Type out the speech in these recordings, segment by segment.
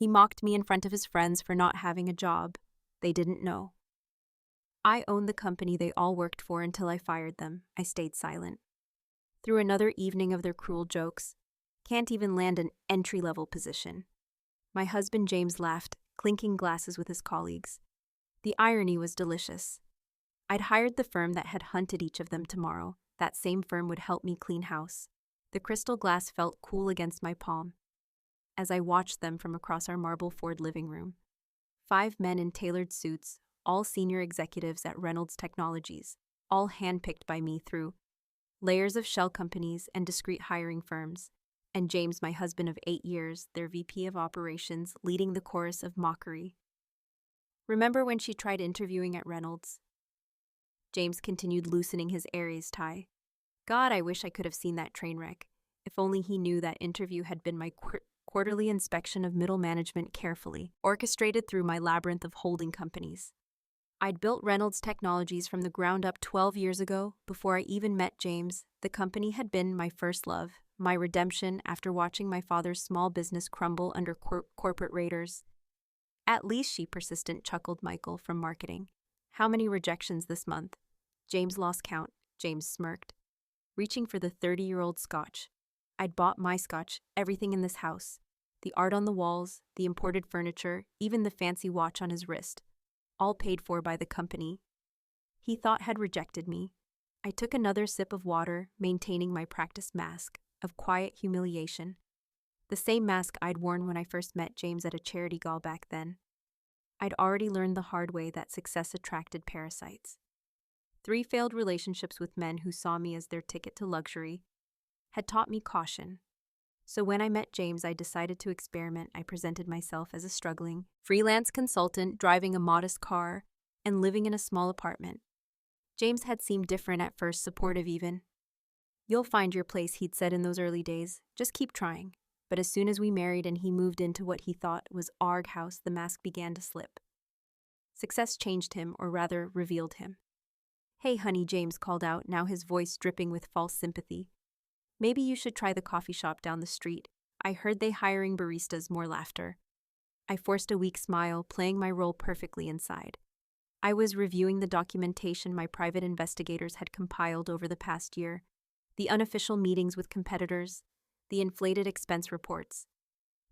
He mocked me in front of his friends for not having a job. They didn't know. I owned the company they all worked for until I fired them. I stayed silent. Through another evening of their cruel jokes, can't even land an entry-level position. My husband James laughed, clinking glasses with his colleagues. The irony was delicious. I'd hired the firm that had hunted each of them tomorrow. That same firm would help me clean house. The crystal glass felt cool against my palm as I watched them from across our marble Ford living room. 5 men in tailored suits, all senior executives at Reynolds Technologies, all handpicked by me through layers of shell companies and discreet hiring firms, and James, my husband of 8 years, their VP of operations, leading the chorus of mockery. Remember when she tried interviewing at Reynolds? James continued loosening his Aries tie. God, I wish I could have seen that train wreck. If only he knew that interview had been my quarterly inspection of middle management carefully, orchestrated through my labyrinth of holding companies. I'd built Reynolds Technologies from the ground up 12 years ago. Before I even met James, the company had been my first love, my redemption after watching my father's small business crumble under corporate raiders. At least, she persistent, chuckled Michael from marketing. How many rejections this month? James lost count. James smirked, reaching for the 30-year-old scotch. I'd bought my scotch, everything in this house. The art on the walls, the imported furniture, even the fancy watch on his wrist. All paid for by the company. He thought had rejected me. I took another sip of water, maintaining my practiced mask of quiet humiliation. The same mask I'd worn when I first met James at a charity gala back then. I'd already learned the hard way that success attracted parasites. 3 failed relationships with men who saw me as their ticket to luxury had taught me caution. So when I met James, I decided to experiment. I presented myself as a struggling freelance consultant, driving a modest car and living in a small apartment. James had seemed different at first, supportive even. You'll find your place, he'd said in those early days. Just keep trying. But as soon as we married and he moved into what he thought was our house, the mask began to slip. Success changed him, or rather revealed him. Hey honey, James called out, now his voice dripping with false sympathy. Maybe you should try the coffee shop down the street. I heard they hiring baristas. More laughter. I forced a weak smile, playing my role perfectly inside. I was reviewing the documentation my private investigators had compiled over the past year, the unofficial meetings with competitors, the inflated expense reports,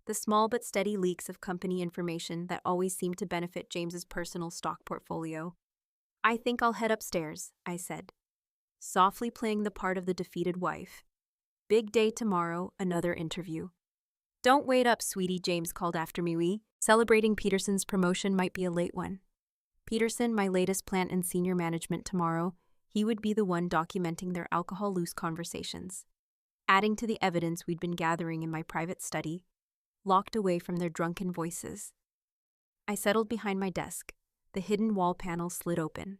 the small but steady leaks of company information that always seemed to benefit James's personal stock portfolio. I think I'll head upstairs, I said, softly playing the part of the defeated wife. Big day tomorrow, another interview. Don't wait up, sweetie, James called after me. Celebrating Peterson's promotion might be a late one. Peterson, my latest plant and senior management tomorrow, he would be the one documenting their alcohol-loose conversations, adding to the evidence we'd been gathering in my private study, locked away from their drunken voices. I settled behind my desk. The hidden wall panel slid open.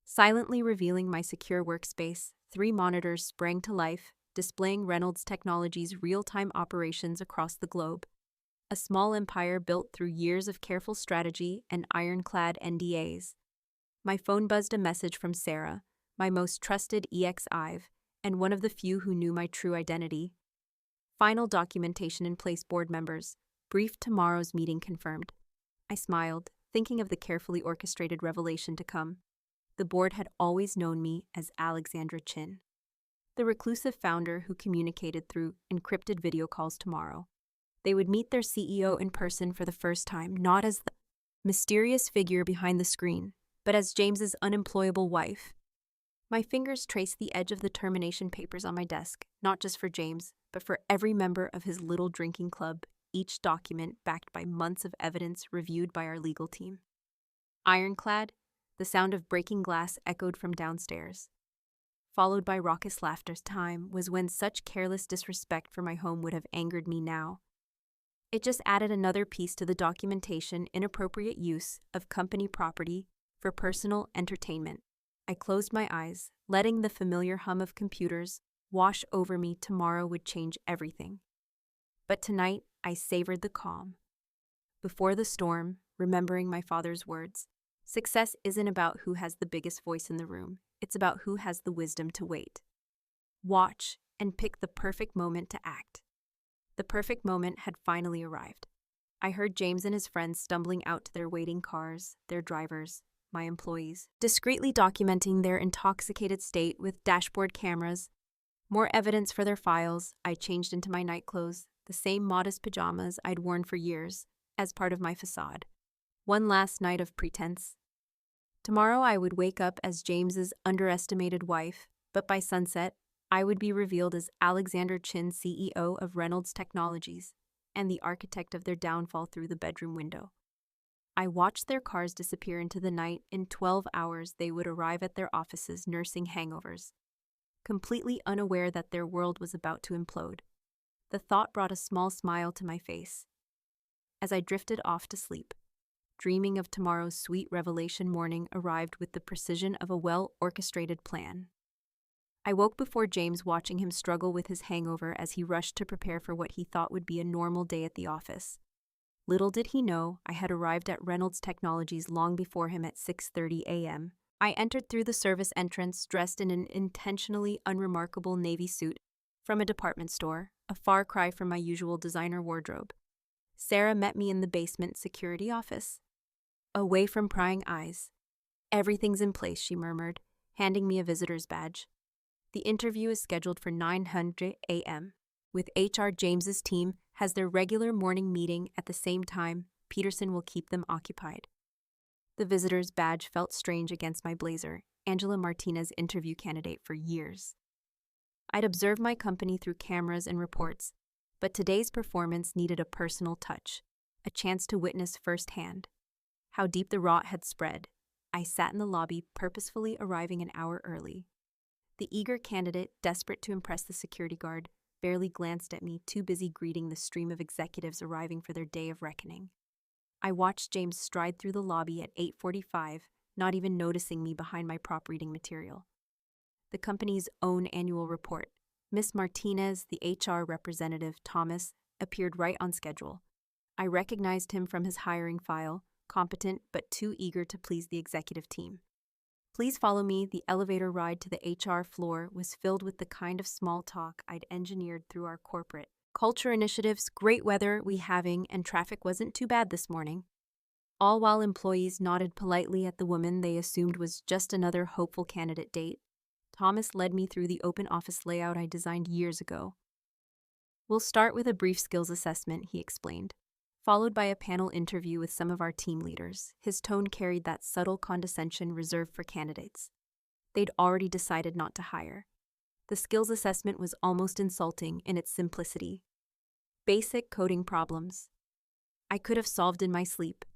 Silently revealing my secure workspace, 3 monitors sprang to life, displaying Reynolds Technologies' real-time operations across the globe. A small empire built through years of careful strategy and ironclad NDAs. My phone buzzed a message from Sarah, my most trusted EX-IVE, and one of the few who knew my true identity. Final documentation in place, board members. Briefed, tomorrow's meeting confirmed. I smiled, thinking of the carefully orchestrated revelation to come. The board had always known me as Alexandra Chin, the reclusive founder who communicated through encrypted video calls tomorrow. They would meet their CEO in person for the first time, not as the mysterious figure behind the screen, but as James's unemployable wife. My fingers traced the edge of the termination papers on my desk, not just for James, but for every member of his little drinking club, each document backed by months of evidence reviewed by our legal team. Ironclad, the sound of breaking glass echoed from downstairs, followed by raucous laughter. Time was when such careless disrespect for my home would have angered me now. It just added another piece to the documentation: inappropriate use of company property for personal entertainment. I closed my eyes, letting the familiar hum of computers wash over me. Tomorrow would change everything. But tonight, I savored the calm. Before the storm, remembering my father's words, success isn't about who has the biggest voice in the room. It's about who has the wisdom to wait, watch, and pick the perfect moment to act. The perfect moment had finally arrived. I heard James and his friends stumbling out to their waiting cars, their drivers, my employees, discreetly documenting their intoxicated state with dashboard cameras. More evidence for their files. I changed into my night clothes, the same modest pajamas I'd worn for years, as part of my facade. One last night of pretense. Tomorrow I would wake up as James's underestimated wife, but by sunset, I would be revealed as Alexander Chin, CEO of Reynolds Technologies, and the architect of their downfall through the bedroom window. I watched their cars disappear into the night. In 12 hours, they would arrive at their offices nursing hangovers, completely unaware that their world was about to implode. The thought brought a small smile to my face. As I drifted off to sleep, dreaming of tomorrow's sweet revelation, morning arrived with the precision of a well-orchestrated plan. I woke before James, watching him struggle with his hangover as he rushed to prepare for what he thought would be a normal day at the office. Little did he know, I had arrived at Reynolds Technologies long before him at 6:30 a.m. I entered through the service entrance dressed in an intentionally unremarkable navy suit from a department store, a far cry from my usual designer wardrobe. Sarah met me in the basement security office. Away from prying eyes. "Everything's in place," she murmured, handing me a visitor's badge. "The interview is scheduled for 9:00 a.m. With HR, James's team has their regular morning meeting at the same time. Peterson will keep them occupied." The visitor's badge felt strange against my blazer, Angela Martinez, interview candidate for years. I'd observed my company through cameras and reports, but today's performance needed a personal touch, a chance to witness firsthand how deep the rot had spread. I sat in the lobby, purposefully arriving an hour early. The eager candidate, desperate to impress the security guard, barely glanced at me, too busy greeting the stream of executives arriving for their day of reckoning. I watched James stride through the lobby at 8:45, not even noticing me behind my prop reading material. The company's own annual report. Miss Martinez, the HR representative, Thomas, appeared right on schedule. I recognized him from his hiring file, competent but too eager to please the executive team. "Please follow me." The elevator ride to the HR floor was filled with the kind of small talk I'd engineered through our corporate culture initiatives. "Great weather we having, and traffic wasn't too bad this morning." All while employees nodded politely at the woman they assumed was just another hopeful candidate date. Thomas led me through the open office layout I designed years ago. "We'll start with a brief skills assessment," he explained, followed by a panel interview with some of our team leaders. His tone carried that subtle condescension reserved for candidates they'd already decided not to hire. The skills assessment was almost insulting in its simplicity. Basic coding problems I could have solved in my sleep.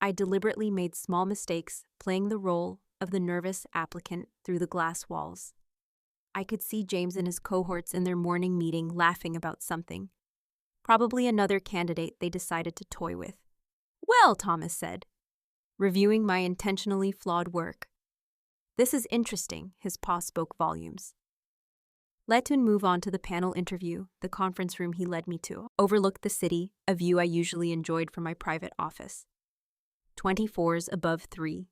I deliberately made small mistakes, playing the role of the nervous applicant through the glass walls. I could see James and his cohorts in their morning meeting laughing about something. Probably another candidate they decided to toy with. "Well," Thomas said, reviewing my intentionally flawed work. "This is interesting," his paw spoke volumes. Let's move on to the panel interview. The conference room he led me to overlooked the city, a view I usually enjoyed from my private office. 24s above 3.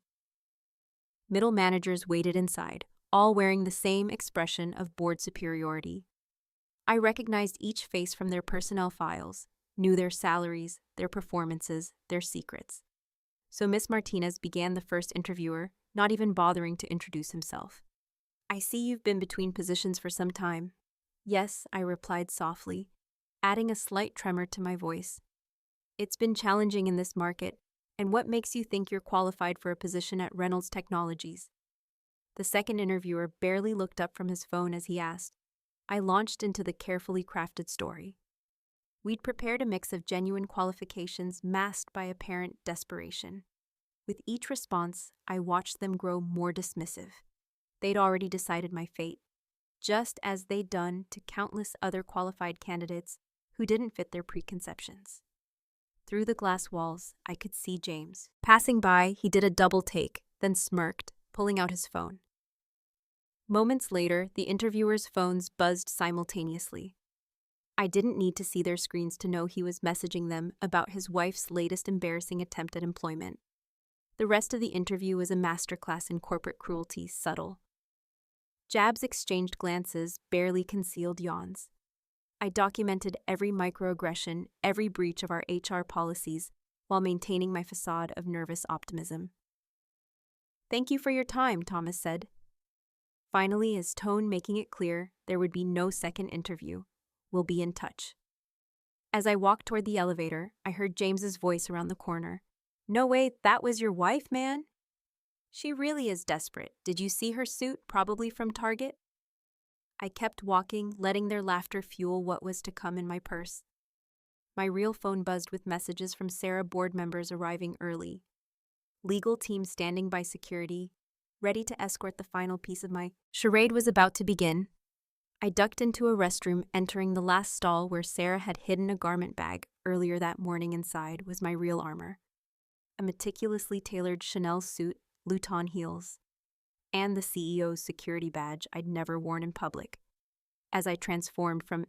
Middle managers waited inside, all wearing the same expression of bored superiority. I recognized each face from their personnel files, knew their salaries, their performances, their secrets. So Miss Martinez began, the first interviewer, not even bothering to introduce himself. "I see you've been between positions for some time." "Yes," I replied softly, adding a slight tremor to my voice. "It's been challenging in this market. And what makes you think you're qualified for a position at Reynolds Technologies?" The second interviewer barely looked up from his phone as he asked. I launched into the carefully crafted story. We'd prepared a mix of genuine qualifications masked by apparent desperation. With each response, I watched them grow more dismissive. They'd already decided my fate, just as they'd done to countless other qualified candidates who didn't fit their preconceptions. Through the glass walls, I could see James. Passing by, he did a double take, then smirked, pulling out his phone. Moments later, the interviewers' phones buzzed simultaneously. I didn't need to see their screens to know he was messaging them about his wife's latest embarrassing attempt at employment. The rest of the interview was a masterclass in corporate cruelty, subtle. Jabs exchanged glances, barely concealed yawns. I documented every microaggression, every breach of our HR policies, while maintaining my facade of nervous optimism. "Thank you for your time," Thomas said. Finally, his tone making it clear there would be no second interview. "We'll be in touch." As I walked toward the elevator, I heard James's voice around the corner. "No way, that was your wife, man?" "She really is desperate. Did you see her suit, probably from Target?" I kept walking, letting their laughter fuel what was to come in my purse. My real phone buzzed with messages from Sarah board members arriving early. Legal team standing by security, ready to escort the final piece of my charade was about to begin. I ducked into a restroom, entering the last stall where Sarah had hidden a garment bag earlier that morning. Inside was my real armor. A meticulously tailored Chanel suit, Luton heels, and the CEO's security badge I'd never worn in public, as I transformed from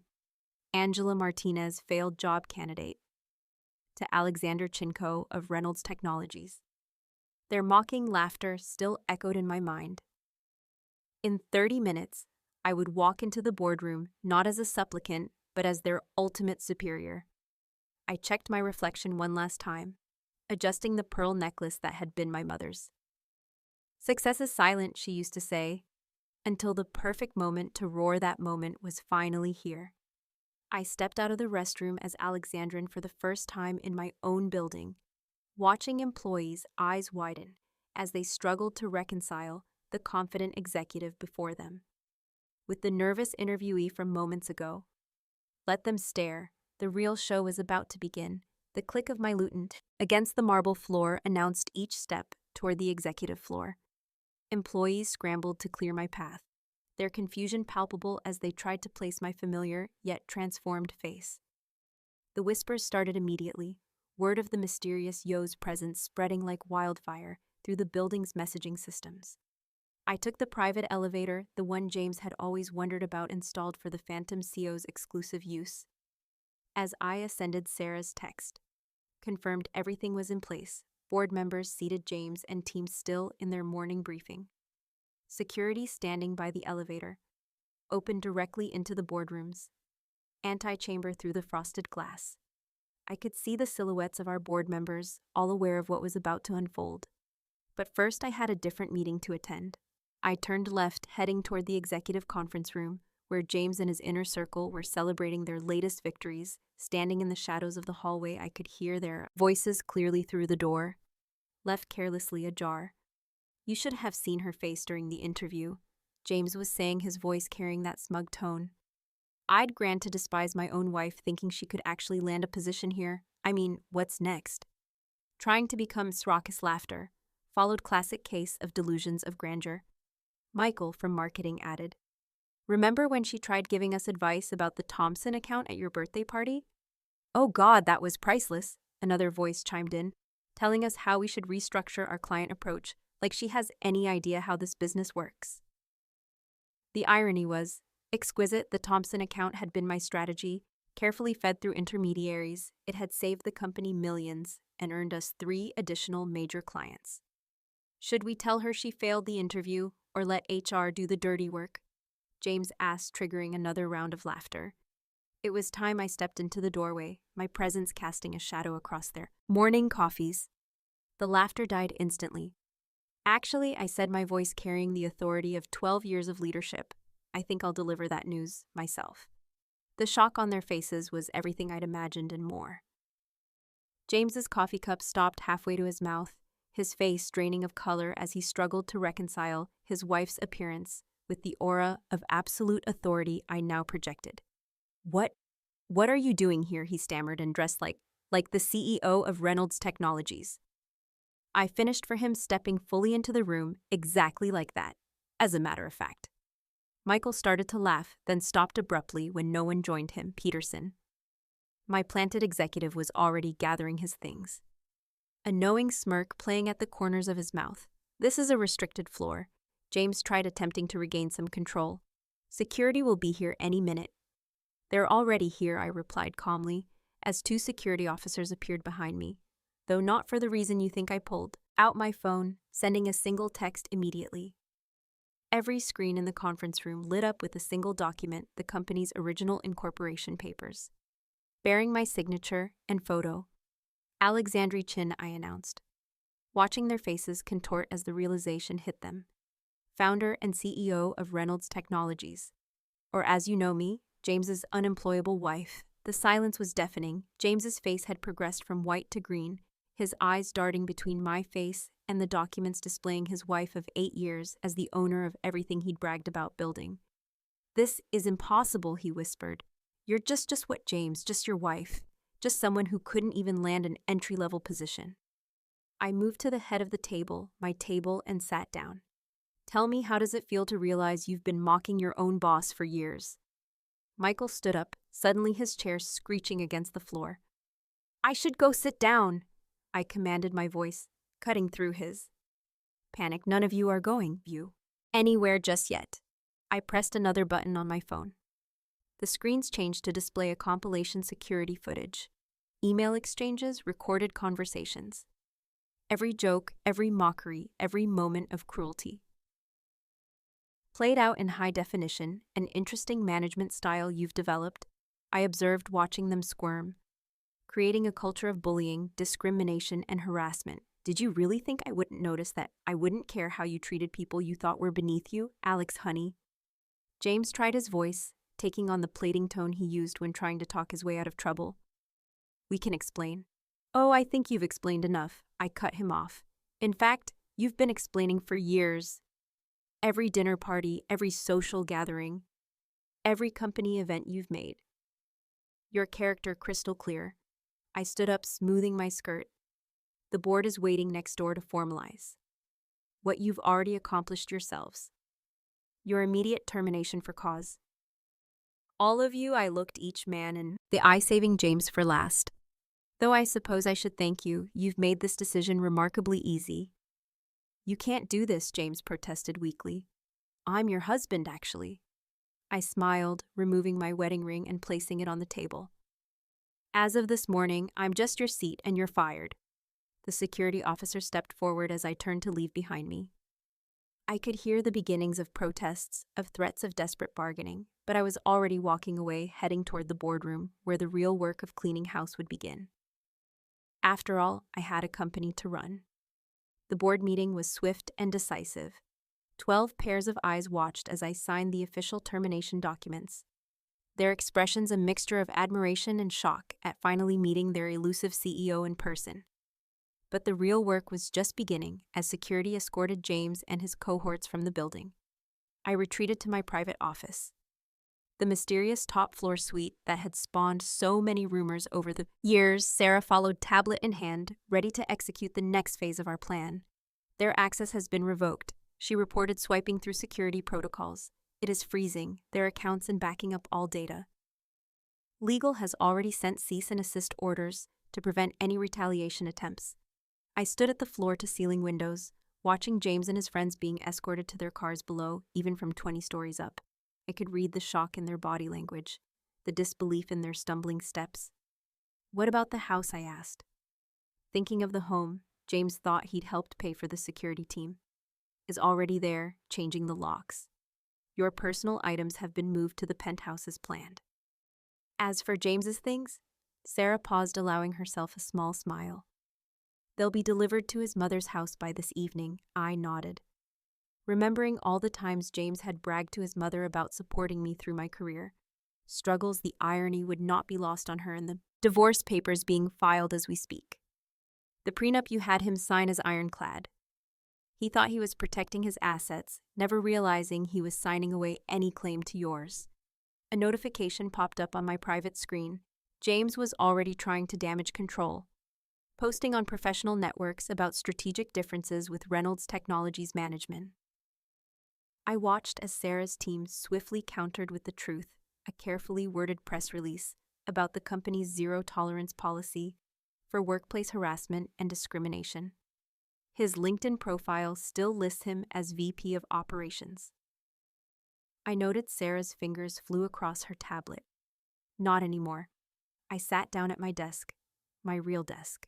Angela Martinez, failed job candidate, to Alexander Chinko of Reynolds Technologies. Their mocking laughter still echoed in my mind. In 30 minutes, I would walk into the boardroom not as a supplicant, but as their ultimate superior. I checked my reflection one last time, adjusting the pearl necklace that had been my mother's. "Success is silent," she used to say, until the perfect moment to roar that moment was finally here. I stepped out of the restroom as Alexandrin for the first time in my own building, watching employees' eyes widen as they struggled to reconcile the confident executive before them with the nervous interviewee from moments ago. Let them stare. The real show was about to begin. The click of my luton against the marble floor announced each step toward the executive floor. Employees scrambled to clear my path, their confusion palpable as they tried to place my familiar yet transformed face. The whispers started immediately, word of the mysterious Yo's presence spreading like wildfire through the building's messaging systems. I took the private elevator, the one James had always wondered about, installed for the Phantom CEO's exclusive use. As I ascended, Sarah's text confirmed everything was in place. Board members seated, James and team still in their morning briefing. Security standing by the elevator, opened directly into the boardrooms. Antechamber through the frosted glass. I could see the silhouettes of our board members, all aware of what was about to unfold. But first I had a different meeting to attend. I turned left, heading toward the executive conference room, where James and his inner circle were celebrating their latest victories. Standing in the shadows of the hallway, I could hear their voices clearly through the door, left carelessly ajar. "You should have seen her face during the interview," James was saying, his voice carrying that smug tone. "I'd grant to despise my own wife, thinking she could actually land a position here. I mean, what's next?" Trying to become raucous laughter, followed classic case of delusions of grandeur. Michael from marketing added, "Remember when she tried giving us advice about the Thompson account at your birthday party?" "Oh God, that was priceless," another voice chimed in, telling us how we should restructure our client approach, like she has any idea how this business works. The irony was, exquisite. The Thompson account had been my strategy, carefully fed through intermediaries. It had saved the company millions and earned us 3 additional major clients. Should we tell her she failed the interview or let HR do the dirty work? James asked, triggering another round of laughter. It was time I stepped into the doorway, my presence casting a shadow across their morning coffees. The laughter died instantly. "Actually," I said, my voice carrying the authority of 12 years of leadership, "I think I'll deliver that news myself." The shock on their faces was everything I'd imagined and more. James's coffee cup stopped halfway to his mouth, his face draining of color as he struggled to reconcile his wife's appearance with the aura of absolute authority I now projected. What are you doing here?" he stammered, and dressed like the CEO of Reynolds Technologies. I finished for him, stepping fully into the room, exactly like that, as a matter of fact. Michael started to laugh, then stopped abruptly when no one joined him. Peterson, my planted executive, was already gathering his things, a knowing smirk playing at the corners of his mouth. "This is a restricted floor." James tried, attempting to regain some control. "Security will be here any minute." "They're already here," I replied calmly, as 2 security officers appeared behind me, though not for the reason you think. I pulled out my phone, sending a single text immediately. Every screen in the conference room lit up with a single document, the company's original incorporation papers. Bearing my signature and photo, Alexandre Chin, I announced, watching their faces contort as the realization hit them. Founder and CEO of Reynolds Technologies, or as you know me, James's unemployable wife. The silence was deafening. James's face had progressed from white to green, his eyes darting between my face and the documents displaying his wife of 8 years as the owner of everything he'd bragged about building. "This is impossible," he whispered. "You're just what, James? Just your wife. Just someone who couldn't even land an entry-level position." I moved to the head of the table, my table, and sat down. "Tell me, how does it feel to realize you've been mocking your own boss for years?" Michael stood up, suddenly his chair screeching against the floor. "I should go sit down," I commanded, my voice cutting through his. "Panic, none of you are going, anywhere just yet." I pressed another button on my phone. The screens changed to display a compilation security footage. Email exchanges, recorded conversations. Every joke, every mockery, every moment of cruelty. Played out in high definition, an interesting management style you've developed, I observed, watching them squirm, creating a culture of bullying, discrimination, and harassment. "Did you really think I wouldn't notice that? I wouldn't care how you treated people you thought were beneath you, Alex, honey?" James tried his voice, taking on the plating tone he used when trying to talk his way out of trouble. "We can explain." "Oh, I think you've explained enough," I cut him off. "In fact, you've been explaining for years. Every dinner party, every social gathering, every company event you've made. Your character crystal clear." I stood up, smoothing my skirt. "The board is waiting next door to formalize what you've already accomplished yourselves. Your immediate termination for cause. All of you." I looked each man in the eye, saving James for last. "Though I suppose I should thank you. You've made this decision remarkably easy." "You can't do this," James protested weakly. "I'm your husband, actually." I smiled, removing my wedding ring and placing it on the table. "As of this morning, I'm just your seat and you're fired." The security officer stepped forward as I turned to leave behind me. I could hear the beginnings of protests, of threats of desperate bargaining, but I was already walking away, heading toward the boardroom, where the real work of cleaning house would begin. After all, I had a company to run. The board meeting was swift and decisive. 12 pairs of eyes watched as I signed the official termination documents, their expressions a mixture of admiration and shock at finally meeting their elusive CEO in person. But the real work was just beginning as security escorted James and his cohorts from the building. I retreated to my private office. The mysterious top-floor suite that had spawned so many rumors over the years. Sarah followed, tablet in hand, ready to execute the next phase of our plan. "Their access has been revoked," she reported, swiping through security protocols. "It is freezing their accounts and backing up all data. Legal has already sent cease and desist orders to prevent any retaliation attempts." I stood at the floor-to-ceiling windows, watching James and his friends being escorted to their cars below, even from 20 stories up. I could read the shock in their body language, the disbelief in their stumbling steps. "What about the house?" I asked. Thinking of the home James thought he'd helped pay for the security team. "Is already there, changing the locks. Your personal items have been moved to the penthouse as planned." As for James's things, Sarah paused, allowing herself a small smile. "They'll be delivered to his mother's house by this evening," I nodded. Remembering all the times James had bragged to his mother about supporting me through my career. Struggles, the irony would not be lost on her, and the divorce papers being filed as we speak. "The prenup you had him sign is ironclad." He thought he was protecting his assets, never realizing he was signing away any claim to yours. A notification popped up on my private screen. James was already trying to damage control, posting on professional networks about strategic differences with Reynolds Technologies management. I watched as Sarah's team swiftly countered with the truth, a carefully worded press release about the company's zero-tolerance policy for workplace harassment and discrimination. His LinkedIn profile still lists him as VP of Operations. I noted Sarah's fingers flew across her tablet. Not anymore. I sat down at my desk, my real desk,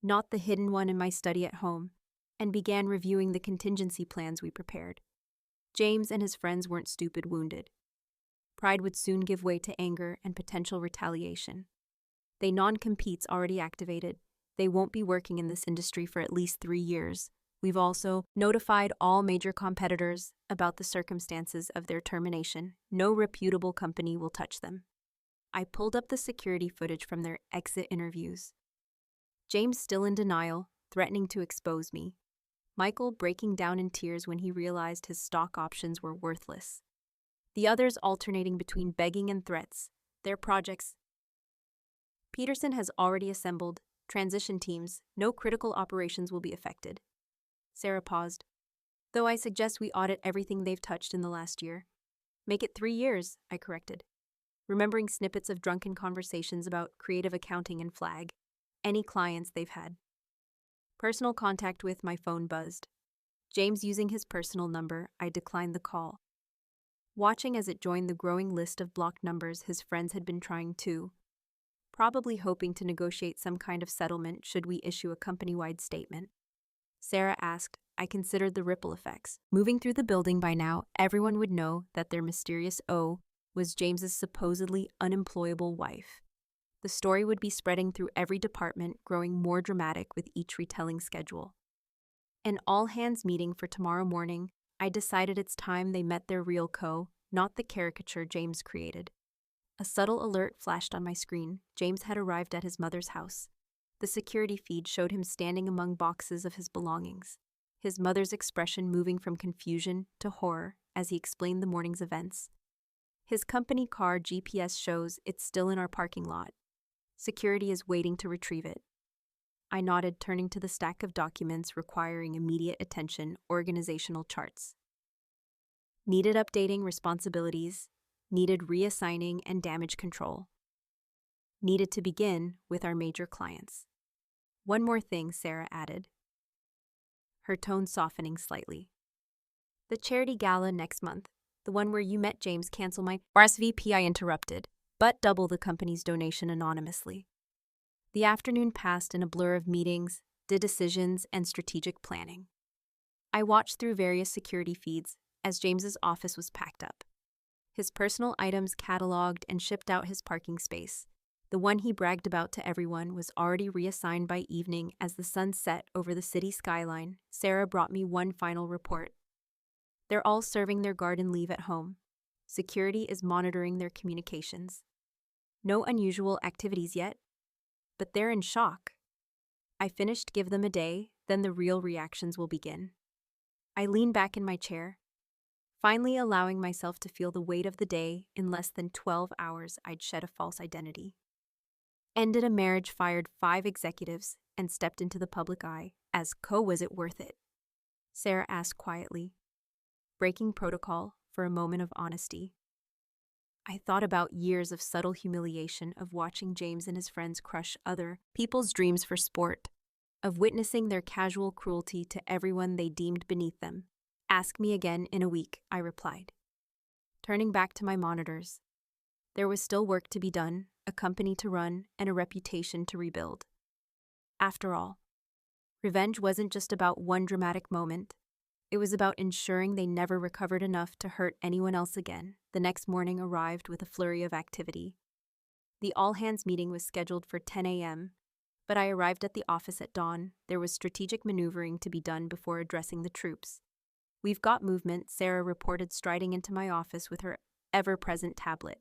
not the hidden one in my study at home, and began reviewing the contingency plans we prepared. James and his friends weren't stupid wounded. Pride would soon give way to anger and potential retaliation. They non-competes already activated. They won't be working in this industry for at least 3 years. We've also notified all major competitors about the circumstances of their termination. No reputable company will touch them. I pulled up the security footage from their exit interviews. James still in denial, threatening to expose me. Michael breaking down in tears when he realized his stock options were worthless. The others alternating between begging and threats. Their projects. Peterson has already assembled transition teams. No critical operations will be affected. Sarah paused. Though I suggest we audit everything they've touched in the last year. Make it 3 years, I corrected, remembering snippets of drunken conversations about creative accounting and Flag, any clients they've had. Personal contact with my phone buzzed. James using his personal number, I declined the call. Watching as it joined the growing list of blocked numbers his friends had been trying too, probably hoping to negotiate some kind of settlement should we issue a company-wide statement. Sarah asked. I considered the ripple effects. Moving through the building by now, everyone would know that their mysterious O was James's supposedly unemployable wife. The story would be spreading through every department, growing more dramatic with each retelling schedule. An all-hands meeting for tomorrow morning, I decided it's time they met their real Co, not the caricature James created. A subtle alert flashed on my screen. James had arrived at his mother's house. The security feed showed him standing among boxes of his belongings, his mother's expression moving from confusion to horror as he explained the morning's events. His company car GPS shows it's still in our parking lot. Security is waiting to retrieve it. I nodded, turning to the stack of documents requiring immediate attention, organizational charts. Needed updating responsibilities, needed reassigning and damage control. Needed to begin with our major clients. One more thing, Sarah added, her tone softening slightly. The charity gala next month, the one where you met James, cancel my RSVP, I interrupted, but double the company's donation anonymously. The afternoon passed in a blur of meetings, decisions, and strategic planning. I watched through various security feeds as James's office was packed up. His personal items cataloged and shipped out his parking space. The one he bragged about to everyone was already reassigned by evening as the sun set over the city skyline. Sarah brought me one final report. They're all serving their garden leave at home. Security is monitoring their communications. No unusual activities yet, but they're in shock. I finished, give them a day, then the real reactions will begin. I leaned back in my chair, finally allowing myself to feel the weight of the day. In less than 12 hours, I'd shed a false identity. Ended a marriage, fired 5 executives, and stepped into the public eye. As Co, was it worth it? Sarah asked quietly, breaking protocol for a moment of honesty. I thought about years of subtle humiliation, of watching James and his friends crush other people's dreams for sport, of witnessing their casual cruelty to everyone they deemed beneath them. Ask me again in a week, I replied. Turning back to my monitors. There was still work to be done, a company to run, and a reputation to rebuild. After all, revenge wasn't just about one dramatic moment. It was about ensuring they never recovered enough to hurt anyone else again. The next morning arrived with a flurry of activity. The all-hands meeting was scheduled for 10 a.m., but I arrived at the office at dawn. There was strategic maneuvering to be done before addressing the troops. We've got movement, Sarah reported, striding into my office with her ever-present tablet.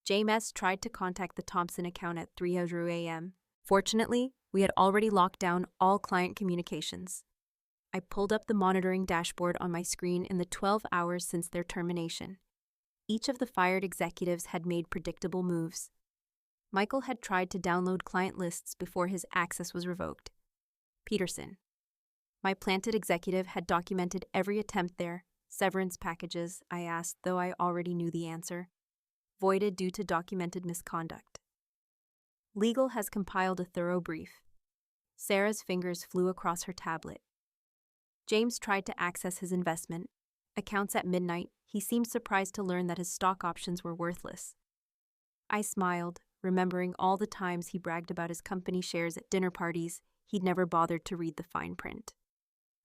James tried to contact the Thompson account at 3:00 a.m. Fortunately, we had already locked down all client communications. I pulled up the monitoring dashboard on my screen in the 12 hours since their termination. Each of the fired executives had made predictable moves. Michael had tried to download client lists before his access was revoked. Peterson, my planted executive, had documented every attempt there. Severance packages, I asked, though I already knew the answer. Voided due to documented misconduct. Legal has compiled a thorough brief. Sarah's fingers flew across her tablet. James tried to access his investment accounts at midnight. He seemed surprised to learn that his stock options were worthless. I smiled, remembering all the times he bragged about his company shares at dinner parties. He'd never bothered to read the fine print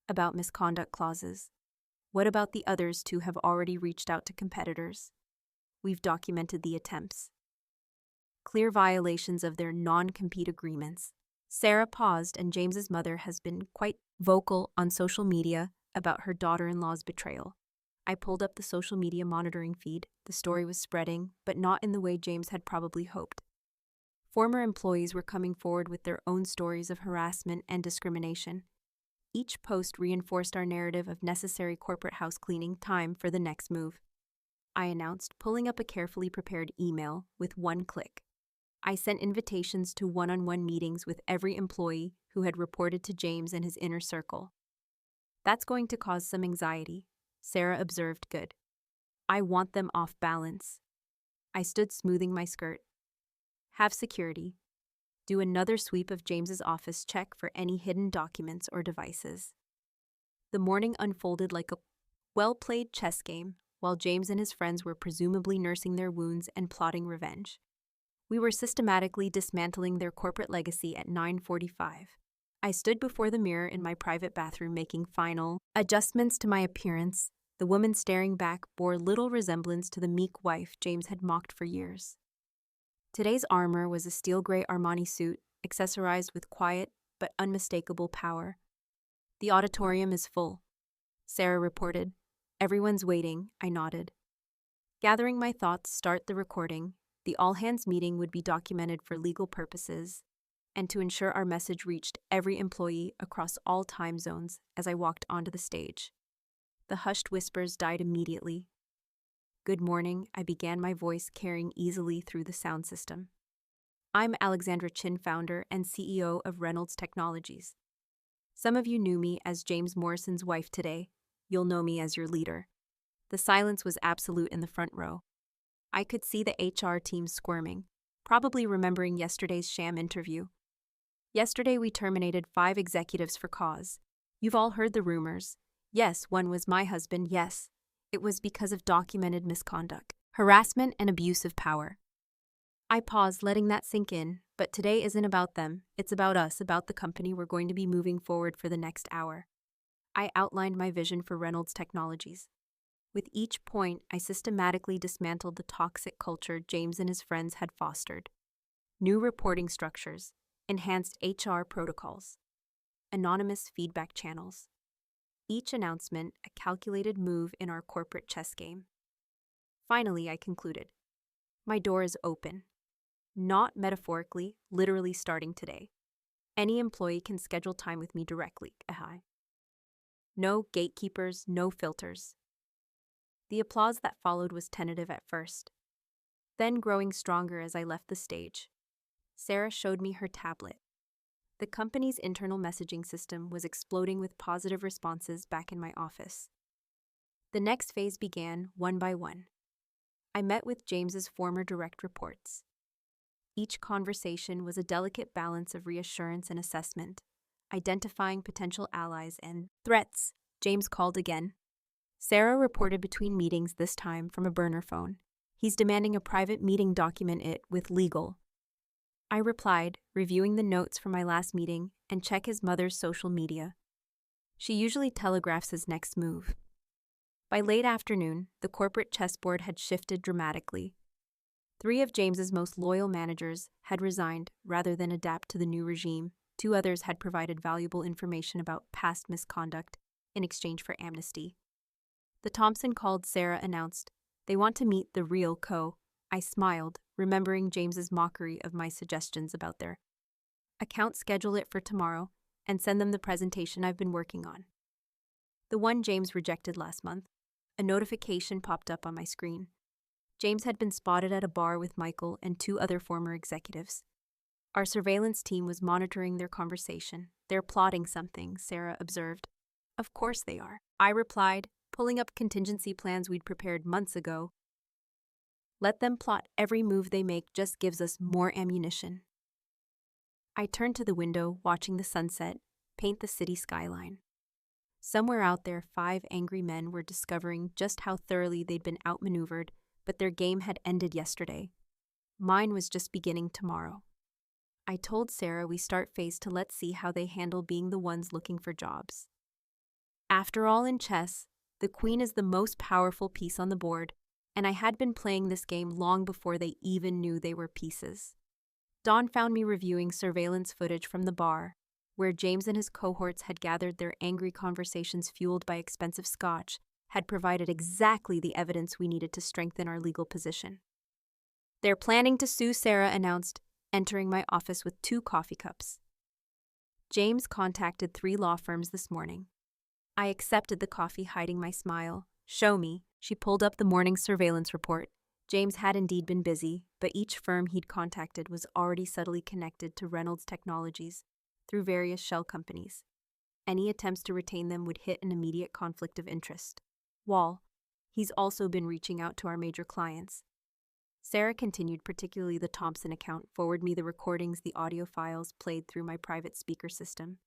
about misconduct clauses. What about the others two have already reached out to competitors? We've documented the attempts. Clear violations of their non-compete agreements. Sarah paused, and James's mother has been quite vocal on social media about her daughter-in-law's betrayal. I pulled up the social media monitoring feed. The story was spreading, but not in the way James had probably hoped. Former employees were coming forward with their own stories of harassment and discrimination. Each post reinforced our narrative of necessary corporate house cleaning, time for the next move. I announced, pulling up a carefully prepared email with one click. I sent invitations to one-on-one meetings with every employee who had reported to James and his inner circle. That's going to cause some anxiety, Sarah observed. Good. I want them off balance. I stood, smoothing my skirt. Have security. Do another sweep of James's office, check for any hidden documents or devices. The morning unfolded like a well-played chess game, while James and his friends were presumably nursing their wounds and plotting revenge. We were systematically dismantling their corporate legacy at 9:45. I stood before the mirror in my private bathroom making final adjustments to my appearance. The woman staring back bore little resemblance to the meek wife James had mocked for years. Today's armor was a steel gray Armani suit, accessorized with quiet but unmistakable power. The auditorium is full, Sarah reported. Everyone's waiting, I nodded. Gathering my thoughts, start the recording. The all-hands meeting would be documented for legal purposes and to ensure our message reached every employee across all time zones. As I walked onto the stage, the hushed whispers died immediately. Good morning, I began, my voice carrying easily through the sound system. I'm Alexandra Chin, founder and CEO of Reynolds Technologies. Some of you knew me as James Morrison's wife. Today, you'll know me as your leader. The silence was absolute in the front row. I could see the HR team squirming, probably remembering yesterday's sham interview. Yesterday we terminated 5 executives for cause. You've all heard the rumors. Yes, one was my husband. Yes, it was because of documented misconduct, harassment, and abuse of power. I paused, letting that sink in, but today isn't about them. It's about us, about the company we're going to be moving forward for the next hour. I outlined my vision for Reynolds Technologies. With each point, I systematically dismantled the toxic culture James and his friends had fostered. New reporting structures, enhanced HR protocols, anonymous feedback channels. Each announcement a calculated move in our corporate chess game. Finally, I concluded. My door is open. Not metaphorically, literally starting today. Any employee can schedule time with me directly. No gatekeepers, no filters. The applause that followed was tentative at first, then growing stronger as I left the stage. Sarah showed me her tablet. The company's internal messaging system was exploding with positive responses back in my office. The next phase began, one by one. I met with James's former direct reports. Each conversation was a delicate balance of reassurance and assessment, identifying potential allies and threats. James called again. Sarah reported between meetings, this time from a burner phone. He's demanding a private meeting, document it with legal. I replied, reviewing the notes from my last meeting, and check his mother's social media. She usually telegraphs his next move. By late afternoon, the corporate chessboard had shifted dramatically. 3 of James's most loyal managers had resigned rather than adapt to the new regime. 2 others had provided valuable information about past misconduct in exchange for amnesty. The Thompson called. Sarah announced, they want to meet the real co. I smiled, remembering James's mockery of my suggestions about their account. Schedule it for tomorrow and send them the presentation I've been working on. The one James rejected last month. A notification popped up on my screen. James had been spotted at a bar with Michael and 2 other former executives. Our surveillance team was monitoring their conversation. They're plotting something, Sarah observed. Of course they are, I replied, pulling up contingency plans we'd prepared months ago. Let them plot. Every move they make just gives us more ammunition. I turned to the window, watching the sunset paint the city skyline. Somewhere out there, 5 angry men were discovering just how thoroughly they'd been outmaneuvered, but their game had ended yesterday. Mine was just beginning tomorrow. I told Sarah we start phase 2. Let's see how they handle being the ones looking for jobs. After all, in chess, The queen is the most powerful piece on the board, and I had been playing this game long before they even knew they were pieces. Dawn found me reviewing surveillance footage from the bar, where James and his cohorts had gathered their angry conversations fueled by expensive scotch, had provided exactly the evidence we needed to strengthen our legal position. "They're planning to sue," Sarah announced, entering my office with 2 coffee cups. James contacted 3 law firms this morning. I accepted the coffee, hiding my smile. "Show me." She pulled up the morning's surveillance report. James had indeed been busy, but each firm he'd contacted was already subtly connected to Reynolds Technologies through various shell companies. Any attempts to retain them would hit an immediate conflict of interest. Wall, he's also been reaching out to our major clients. Sarah continued, particularly the Thompson account. Forward me the recordings, the audio files played through my private speaker system.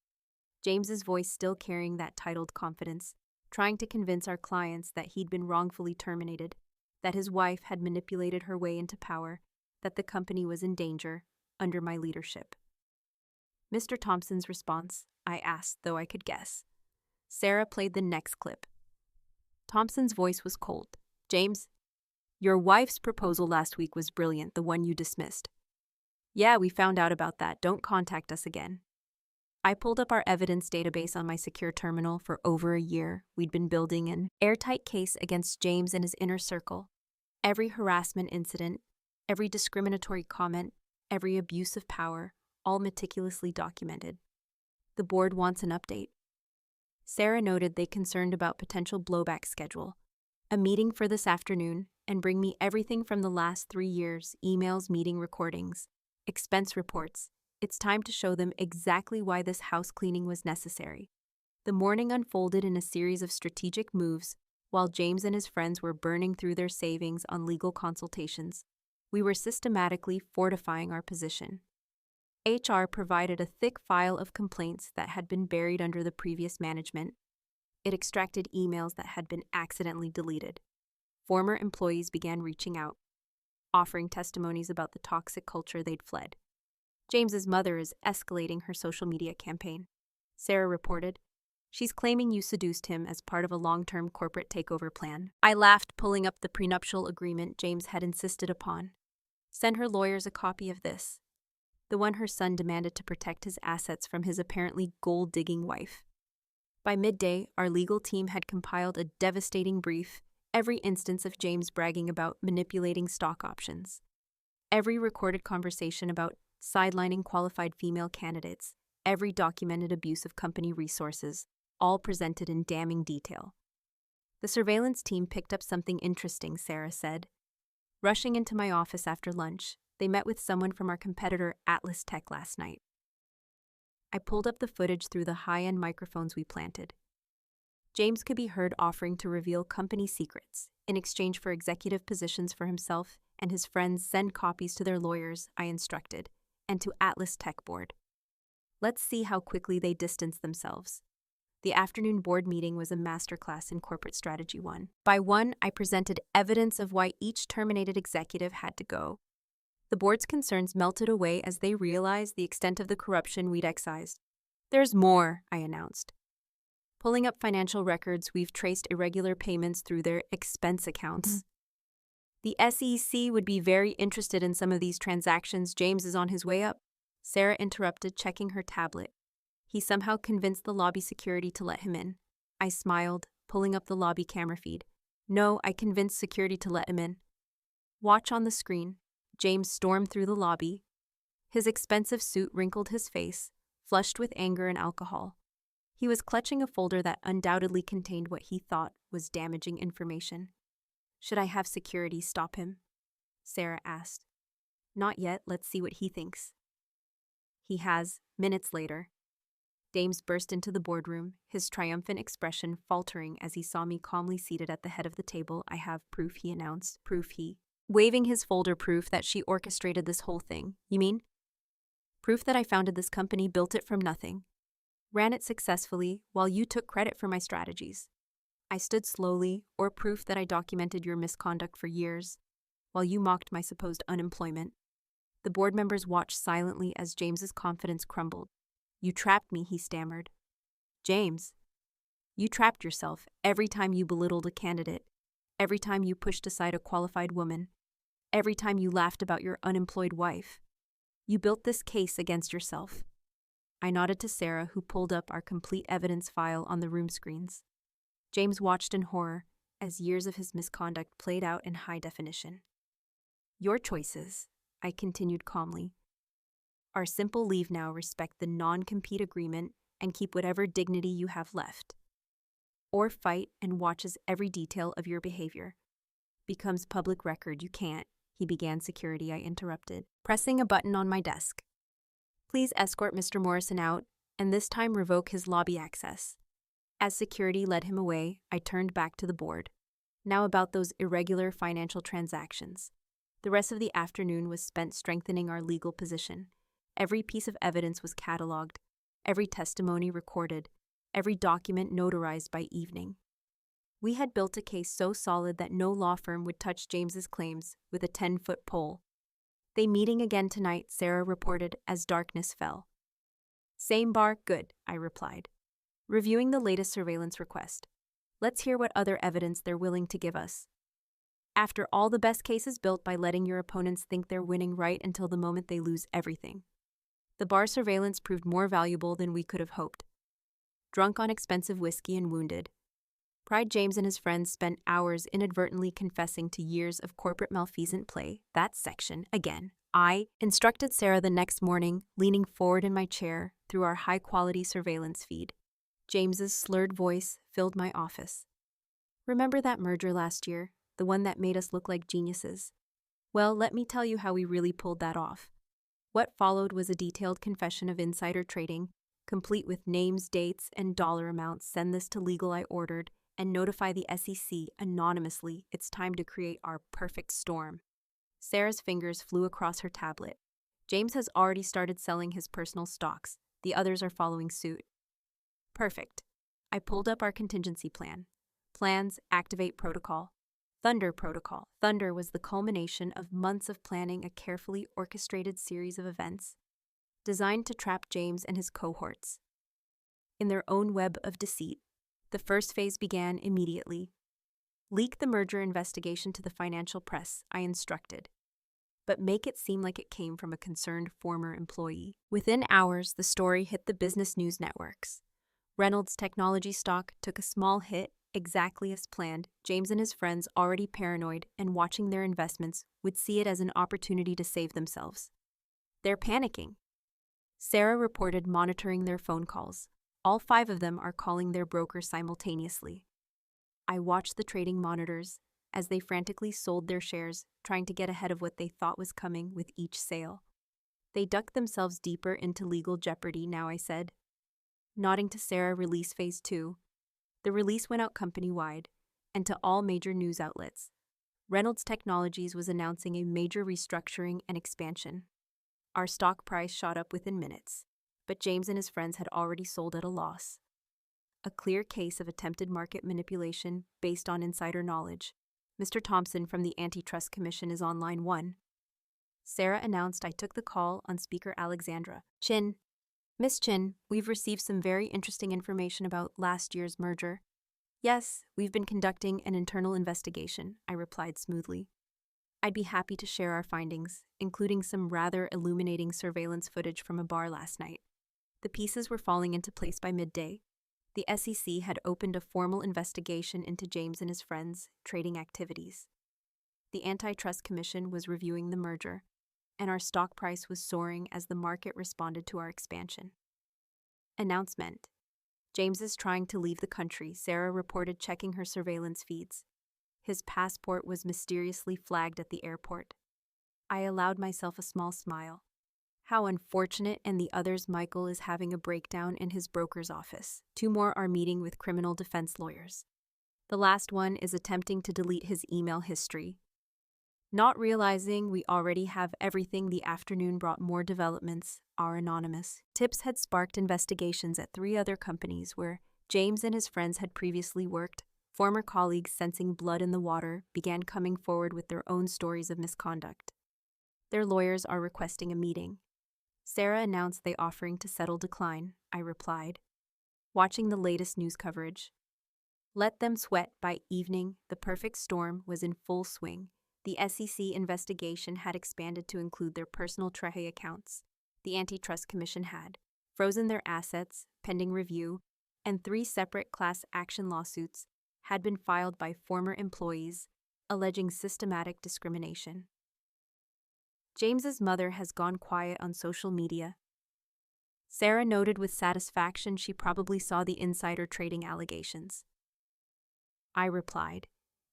James's voice still carrying that titled confidence, trying to convince our clients that he'd been wrongfully terminated, that his wife had manipulated her way into power, that the company was in danger under my leadership. "Mr. Thompson's response?" I asked, though I could guess. Sarah played the next clip. Thompson's voice was cold. "James, your wife's proposal last week was brilliant, the one you dismissed." "Yeah, we found out about that. Don't contact us again." I pulled up our evidence database on my secure terminal. For over a year, we'd been building an airtight case against James and his inner circle. Every harassment incident, every discriminatory comment, every abuse of power, all meticulously documented. The board wants an update. Sarah noted they concerned about potential blowback schedule. A meeting for this afternoon, and bring me everything from the last 3 years, emails, meeting recordings, expense reports. It's time to show them exactly why this house cleaning was necessary. The morning unfolded in a series of strategic moves, while James and his friends were burning through their savings on legal consultations. We were systematically fortifying our position. HR provided a thick file of complaints that had been buried under the previous management. It extracted emails that had been accidentally deleted. Former employees began reaching out, offering testimonies about the toxic culture they'd fled. James's mother is escalating her social media campaign. Sarah reported, "She's claiming you seduced him as part of a long-term corporate takeover plan." I laughed, pulling up the prenuptial agreement James had insisted upon. "Send her lawyers a copy of this," the one her son demanded to protect his assets from his apparently gold-digging wife. By midday, our legal team had compiled a devastating brief, every instance of James bragging about manipulating stock options, every recorded conversation about sidelining qualified female candidates, every documented abuse of company resources, all presented in damning detail. The surveillance team picked up something interesting, Sarah said. Rushing into my office after lunch, they met with someone from our competitor Atlas Tech last night. I pulled up the footage through the high-end microphones we planted. James could be heard offering to reveal company secrets in exchange for executive positions for himself and his friends. Send copies to their lawyers, I instructed, and to Atlas Tech Board. Let's see how quickly they distance themselves. The afternoon board meeting was a masterclass in corporate strategy. One by one, I presented evidence of why each terminated executive had to go. The board's concerns melted away as they realized the extent of the corruption we'd excised. "There's more," I announced. Pulling up financial records, we've traced irregular payments through their expense accounts. The SEC would be very interested in some of these transactions. James is on his way up. Sarah interrupted, checking her tablet. He somehow convinced the lobby security to let him in. I smiled, pulling up the lobby camera feed. No, I convinced security to let him in. Watch on the screen. James stormed through the lobby. His expensive suit wrinkled his face, flushed with anger and alcohol. He was clutching a folder that undoubtedly contained what he thought was damaging information. "Should I have security stop him?" Sarah asked. "Not yet. Let's see what he thinks." He has. Minutes later, James burst into the boardroom, his triumphant expression faltering as he saw me calmly seated at the head of the table. "I have proof," he announced. "Proof," waving his folder. "Proof that she orchestrated this whole thing, you mean?" "Proof that I founded this company, built it from nothing, ran it successfully, while you took credit for my strategies. I stood slowly, or proof that I documented your misconduct for years, while you mocked my supposed unemployment." The board members watched silently as James's confidence crumbled. "You trapped me," he stammered. "James, You trapped yourself every time you belittled a candidate, every time you pushed aside a qualified woman, every time you laughed about your unemployed wife. You built this case against yourself. I nodded to Sarah, who pulled up our complete evidence file on the room screens. James watched in horror as years of his misconduct played out in high definition. Your choices, I continued calmly, are simple: leave now, respect the non-compete agreement, and keep whatever dignity you have left. Or fight and watch as every detail of your behavior becomes public record. You can't, he began. Security, I interrupted, pressing a button on my desk. Please escort Mr. Morrison out, and this time revoke his lobby access. As security led him away, I turned back to the board. Now about those irregular financial transactions. The rest of the afternoon was spent strengthening our legal position. Every piece of evidence was cataloged, every testimony recorded, every document notarized by evening. We had built a case so solid that no law firm would touch James's claims with a 10-foot pole. They meeting again tonight, Sarah reported as darkness fell. Same bar, good, I replied, reviewing the latest surveillance request. Let's hear what other evidence they're willing to give us. After all, the best case is built by letting your opponents think they're winning right until the moment they lose everything. The bar surveillance proved more valuable than we could have hoped. Drunk on expensive whiskey and wounded, Pride James and his friends spent hours inadvertently confessing to years of corporate malfeasant play. That section, again. I instructed Sarah the next morning, leaning forward in my chair through our high-quality surveillance feed. James's slurred voice filled my office. Remember that merger last year, the one that made us look like geniuses? Well, let me tell you how we really pulled that off. What followed was a detailed confession of insider trading, complete with names, dates, and dollar amounts. Send this to legal, I ordered, and notify the SEC anonymously. It's time to create our perfect storm. Sarah's fingers flew across her tablet. James has already started selling his personal stocks. The others are following suit. Perfect. I pulled up our contingency plan. Plans, activate protocol. Thunder protocol. Thunder was the culmination of months of planning, a carefully orchestrated series of events designed to trap James and his cohorts in their own web of deceit. The first phase began immediately. Leak the merger investigation to the financial press, I instructed, but make it seem like it came from a concerned former employee. Within hours, the story hit the business news networks. Reynolds Technology stock took a small hit, exactly as planned. James and his friends, already paranoid and watching their investments, would see it as an opportunity to save themselves. They're panicking. Sarah reported, monitoring their phone calls. All 5 of them are calling their broker simultaneously. I watched the trading monitors as they frantically sold their shares, trying to get ahead of what they thought was coming with each sale. They ducked themselves deeper into legal jeopardy now, I said. Nodding to Sarah, release phase 2. The release went out company-wide and to all major news outlets. Reynolds Technologies was announcing a major restructuring and expansion. Our stock price shot up within minutes, but James and his friends had already sold at a loss. A clear case of attempted market manipulation based on insider knowledge. Mr. Thompson from the Antitrust Commission is on line 1. Sarah announced. I took the call on speaker Alexandra. Chin. Miss Chin, we've received some very interesting information about last year's merger. Yes, we've been conducting an internal investigation, I replied smoothly. I'd be happy to share our findings, including some rather illuminating surveillance footage from a bar last night. The pieces were falling into place by midday. The SEC had opened a formal investigation into James and his friends' trading activities. The Antitrust Commission was reviewing the merger, and our stock price was soaring as the market responded to our expansion. Announcement. James is trying to leave the country, Sarah reported, checking her surveillance feeds. His passport was mysteriously flagged at the airport. I allowed myself a small smile. How unfortunate, and the others. Michael is having a breakdown in his broker's office. 2 more are meeting with criminal defense lawyers. The last one is attempting to delete his email history. Not realizing we already have everything, the afternoon brought more developments. Our anonymous tips had sparked investigations at 3 other companies where James and his friends had previously worked. Former colleagues, sensing blood in the water, began coming forward with their own stories of misconduct. Their lawyers are requesting a meeting. Sarah announced they offering to settle decline, I replied. Watching the latest news coverage, Let them sweat. By evening, the perfect storm was in full swing. The SEC investigation had expanded to include their personal Treasury accounts. The Antitrust Commission had frozen their assets, pending review, and 3 separate class action lawsuits had been filed by former employees alleging systematic discrimination. James's mother has gone quiet on social media. Sarah noted with satisfaction she probably saw the insider trading allegations. I replied,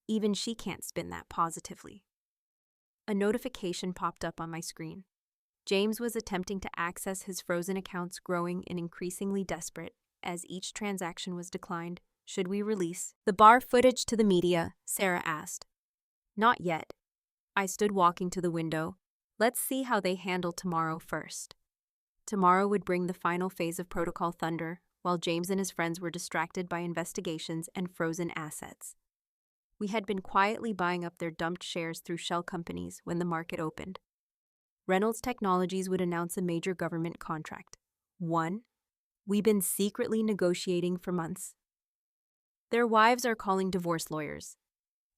even she can't spin that positively. A notification popped up on my screen. James was attempting to access his frozen accounts, growing and increasingly desperate as each transaction was declined. Should we release the bar footage to the media? Sarah asked. Not yet. I stood walking to the window. Let's see how they handle tomorrow first. Tomorrow would bring the final phase of Protocol Thunder, while James and his friends were distracted by investigations and frozen assets. We had been quietly buying up their dumped shares through shell companies when the market opened. Reynolds Technologies would announce a major government contract. 1. We've been secretly negotiating for months. Their wives are calling divorce lawyers.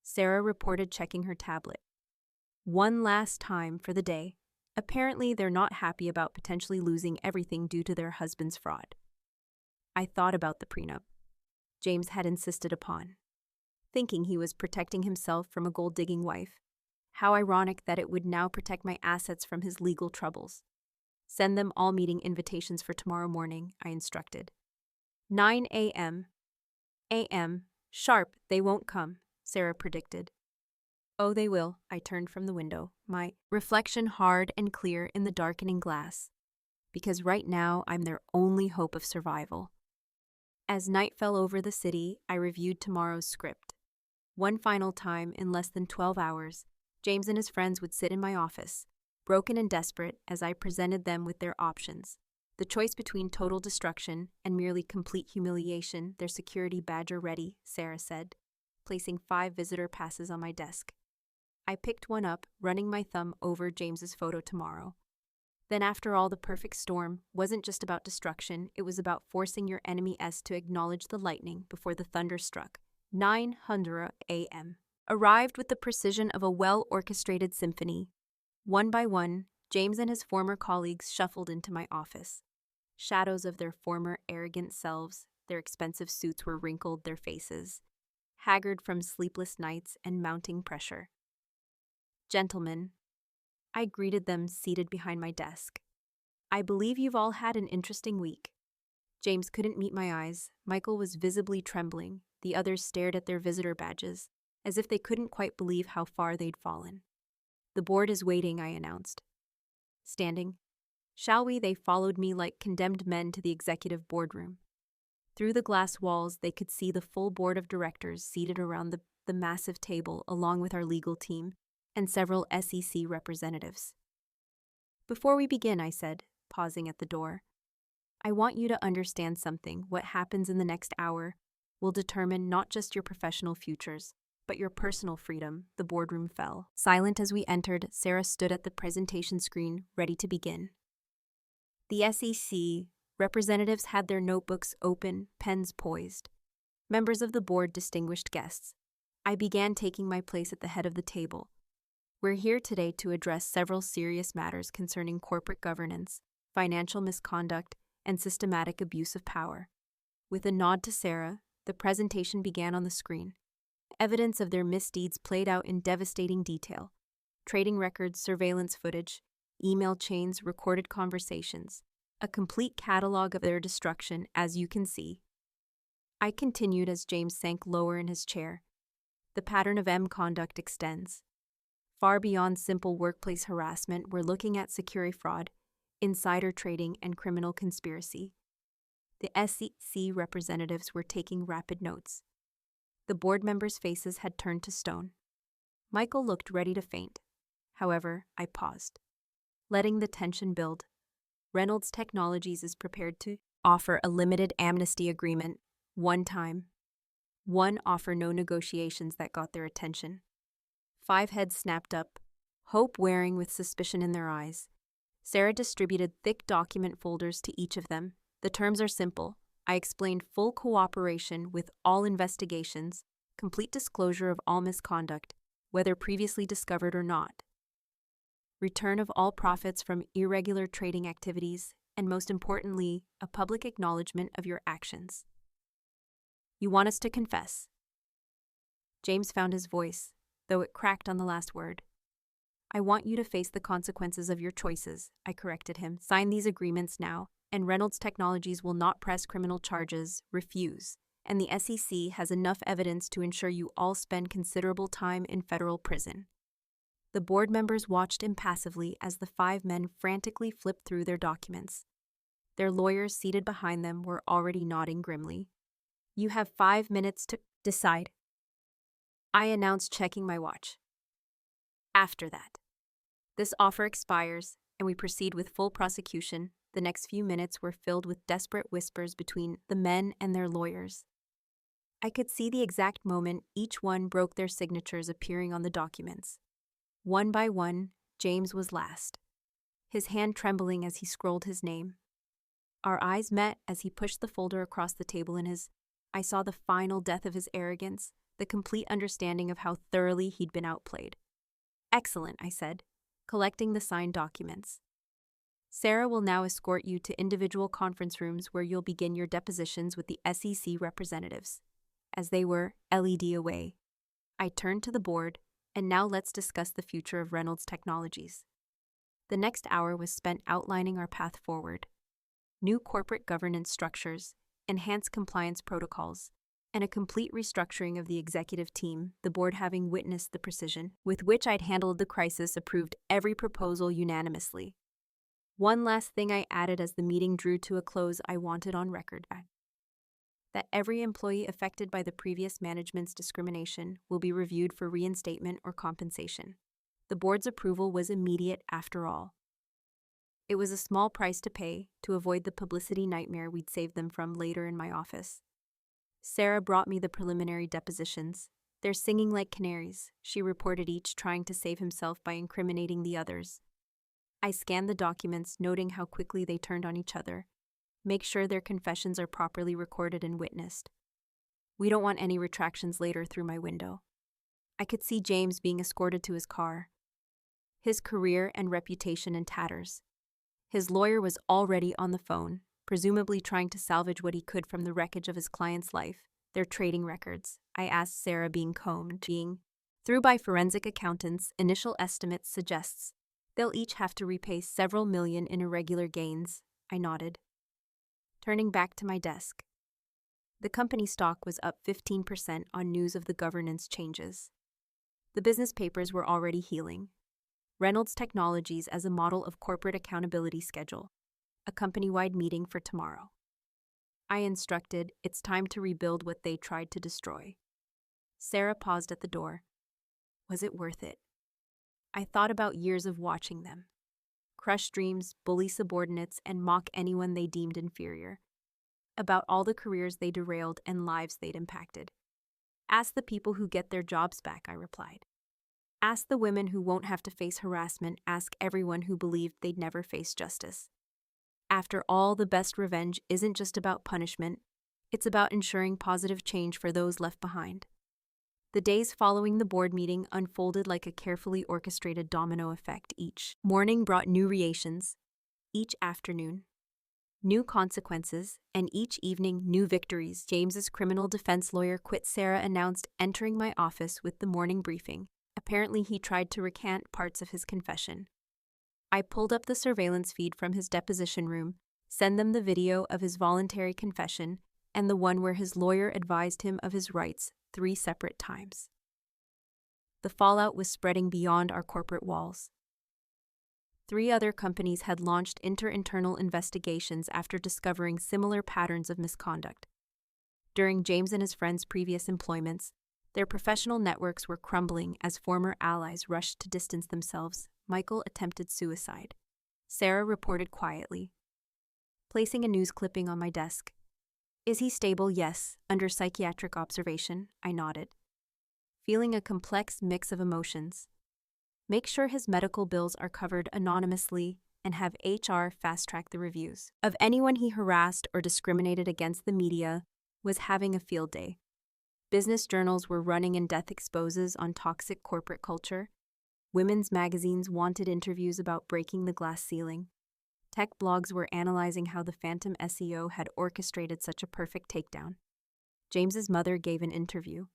Sarah reported, checking her tablet. One last time for the day. Apparently, they're not happy about potentially losing everything due to their husband's fraud. I thought about the prenup James had insisted upon, thinking he was protecting himself from a gold-digging wife. How ironic that it would now protect my assets from his legal troubles. Send them all meeting invitations for tomorrow morning, I instructed. 9 a.m. Sharp, they won't come, Sarah predicted. Oh, they will. I turned from the window, my reflection hard and clear in the darkening glass, because right now I'm their only hope of survival. As night fell over the city, I reviewed tomorrow's script. One final time in less than 12 hours, James and his friends would sit in my office, broken and desperate as I presented them with their options. The choice between total destruction and merely complete humiliation. Their security badge ready, Sarah said, placing 5 visitor passes on my desk. I picked one up, running my thumb over James's photo. Tomorrow. Then after all, the perfect storm wasn't just about destruction, it was about forcing your enemy to acknowledge the lightning before the thunder struck. 9:00 a.m. Arrived with the precision of a well-orchestrated symphony. One by one, James and his former colleagues shuffled into my office. Shadows of their former arrogant selves, their expensive suits were wrinkled, their faces haggard from sleepless nights and mounting pressure. Gentlemen, I greeted them seated behind my desk. I believe you've all had an interesting week. James couldn't meet my eyes. Michael was visibly trembling. The others stared at their visitor badges, as if they couldn't quite believe how far they'd fallen. The board is waiting, I announced. Standing. Shall we? They followed me like condemned men to the executive boardroom. Through the glass walls, they could see the full board of directors seated around the massive table, along with our legal team and several SEC representatives. Before we begin, I said, pausing at the door, I want you to understand something. What happens in the next hour will determine not just your professional futures, but your personal freedom. The boardroom fell. Silent as we entered, Sarah stood at the presentation screen, ready to begin. The SEC representatives had their notebooks open, pens poised. Members of the board, distinguished guests. I began, taking my place at the head of the table. We're here today to address several serious matters concerning corporate governance, financial misconduct, and systematic abuse of power. With a nod to Sarah, the presentation began on the screen. Evidence of their misdeeds played out in devastating detail. Trading records, surveillance footage, email chains, recorded conversations. A complete catalog of their destruction, as you can see. I continued as James sank lower in his chair. The pattern of conduct extends. Far beyond simple workplace harassment, we're looking at security fraud, insider trading, and criminal conspiracy. The SEC representatives were taking rapid notes. The board members' faces had turned to stone. Michael looked ready to faint. However, I paused, letting the tension build. Reynolds Technologies is prepared to offer a limited amnesty agreement, one time. One offer, no negotiations. That got their attention. 5 heads snapped up, hope wearing with suspicion in their eyes. Sarah distributed thick document folders to each of them. The terms are simple. I explained full cooperation with all investigations, complete disclosure of all misconduct, whether previously discovered or not, return of all profits from irregular trading activities, and most importantly, a public acknowledgement of your actions. You want us to confess? James found his voice, though it cracked on the last word. I want you to face the consequences of your choices, I corrected him. Sign these agreements now, and Reynolds Technologies will not press criminal charges, refuse, and the SEC has enough evidence to ensure you all spend considerable time in federal prison. The board members watched impassively as the 5 men frantically flipped through their documents. Their lawyers seated behind them were already nodding grimly. You have 5 minutes to decide, I announced, checking my watch. After that, this offer expires, and we proceed with full prosecution. The next few minutes were filled with desperate whispers between the men and their lawyers. I could see the exact moment each one broke their signatures appearing on the documents. One by one, James was last, his hand trembling as he scrolled his name. Our eyes met as he pushed the folder across the table in his. I saw the final death of his arrogance, the complete understanding of how thoroughly he'd been outplayed. Excellent, I said, collecting the signed documents. Sarah will now escort you to individual conference rooms where you'll begin your depositions with the SEC representatives, as they were LED away. I turned to the board, and now let's discuss the future of Reynolds Technologies. The next hour was spent outlining our path forward. New corporate governance structures, enhanced compliance protocols, and a complete restructuring of the executive team, the board, having witnessed the precision with which I'd handled the crisis, approved every proposal unanimously. One last thing I added as the meeting drew to a close: I wanted on record that every employee affected by the previous management's discrimination will be reviewed for reinstatement or compensation. The board's approval was immediate after all. It was a small price to pay to avoid the publicity nightmare we'd saved them from later in my office. Sarah brought me the preliminary depositions. They're singing like canaries, she reported, each trying to save himself by incriminating the others. I scanned the documents, noting how quickly they turned on each other. Make sure their confessions are properly recorded and witnessed. We don't want any retractions later. Through my window, I could see James being escorted to his car, his career and reputation in tatters. His lawyer was already on the phone, presumably trying to salvage what he could from the wreckage of his client's life, their trading records. I asked Sarah, being combed through by forensic accountants. Initial estimates suggests they'll each have to repay several million in irregular gains. I nodded, turning back to my desk. The company stock was up 15% on news of the governance changes. The business papers were already healing. Reynolds Technologies as a model of corporate accountability schedule. A company-wide meeting for tomorrow. I instructed, it's time to rebuild what they tried to destroy. Sarah paused at the door. Was it worth it? I thought about years of watching them crush dreams, bully subordinates, and mock anyone they deemed inferior. About all the careers they derailed and lives they'd impacted. Ask the people who get their jobs back, I replied. Ask the women who won't have to face harassment. Ask everyone who believed they'd never face justice. After all, the best revenge isn't just about punishment, it's about ensuring positive change for those left behind. The days following the board meeting unfolded like a carefully orchestrated domino effect. Each morning brought new reactions, each afternoon new consequences, and each evening new victories. James's criminal defense lawyer quit, Sarah announced, entering my office with the morning briefing. Apparently he tried to recant parts of his confession. I pulled up the surveillance feed from his deposition room, sent them the video of his voluntary confession and the one where his lawyer advised him of his rights 3 separate times. The fallout was spreading beyond our corporate walls. 3 other companies had launched internal investigations after discovering similar patterns of misconduct. During James and his friends' previous employments, their professional networks were crumbling as former allies rushed to distance themselves. Michael attempted suicide. Sarah reported quietly, placing a news clipping on my desk. Is he stable? Yes, under psychiatric observation, I nodded, feeling a complex mix of emotions. Make sure his medical bills are covered anonymously and have HR fast-track the reviews of anyone he harassed or discriminated against. The media was having a field day. Business journals were running in-depth exposes on toxic corporate culture. Women's magazines wanted interviews about breaking the glass ceiling. Tech blogs were analyzing how the phantom SEO had orchestrated such a perfect takedown. James's mother gave an interview.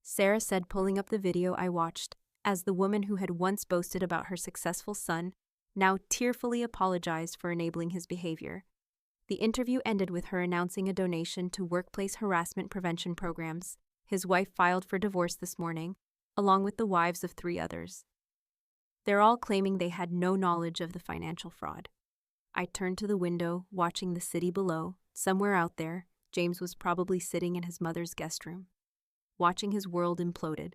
Sarah said, pulling up the video I watched, as the woman who had once boasted about her successful son now tearfully apologized for enabling his behavior. The interview ended with her announcing a donation to workplace harassment prevention programs. His wife filed for divorce this morning, along with the wives of 3 others. They're all claiming they had no knowledge of the financial fraud. I turned to the window, watching the city below. Somewhere out there, James was probably sitting in his mother's guest room, watching his world imploded.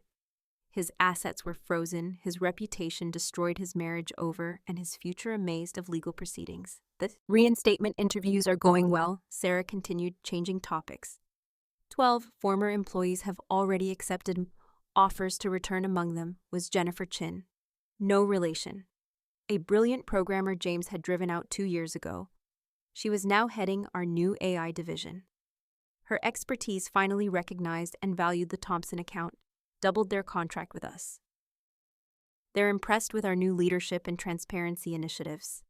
His assets were frozen, his reputation destroyed, his marriage over, and his future amazed of legal proceedings. The reinstatement interviews are going well, Sarah continued, changing topics. 12 former employees have already accepted offers to return. Among them was Jennifer Chin. No relation. A brilliant programmer James had driven out 2 years ago. She was now heading our new AI division. Her expertise, finally recognized and valued, the Thompson account doubled their contract with us. They're impressed with our new leadership and transparency initiatives.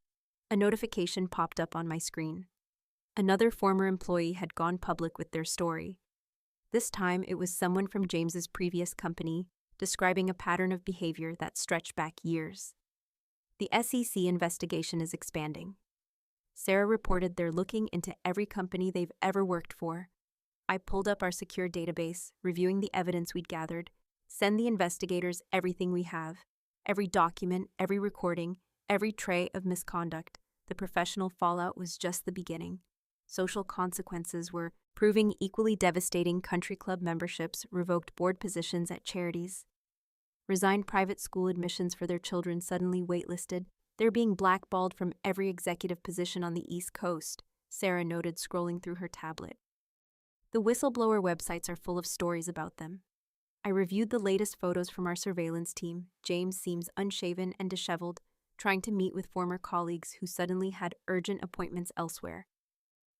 A notification popped up on my screen. Another former employee had gone public with their story. This time it was someone from James's previous company, describing a pattern of behavior that stretched back years. The SEC investigation is expanding. Sarah reported they're looking into every company they've ever worked for. I pulled up our secure database, reviewing the evidence we'd gathered. Send the investigators everything we have, every document, every recording, every tray of misconduct. The professional fallout was just the beginning. Social consequences were proving equally devastating. Country club memberships, revoked board positions at charities, resigned private school admissions for their children, suddenly waitlisted. They're being blackballed from every executive position on the East Coast, Sarah noted, scrolling through her tablet. The whistleblower websites are full of stories about them. I reviewed the latest photos from our surveillance team. James seems unshaven and disheveled, trying to meet with former colleagues who suddenly had urgent appointments elsewhere.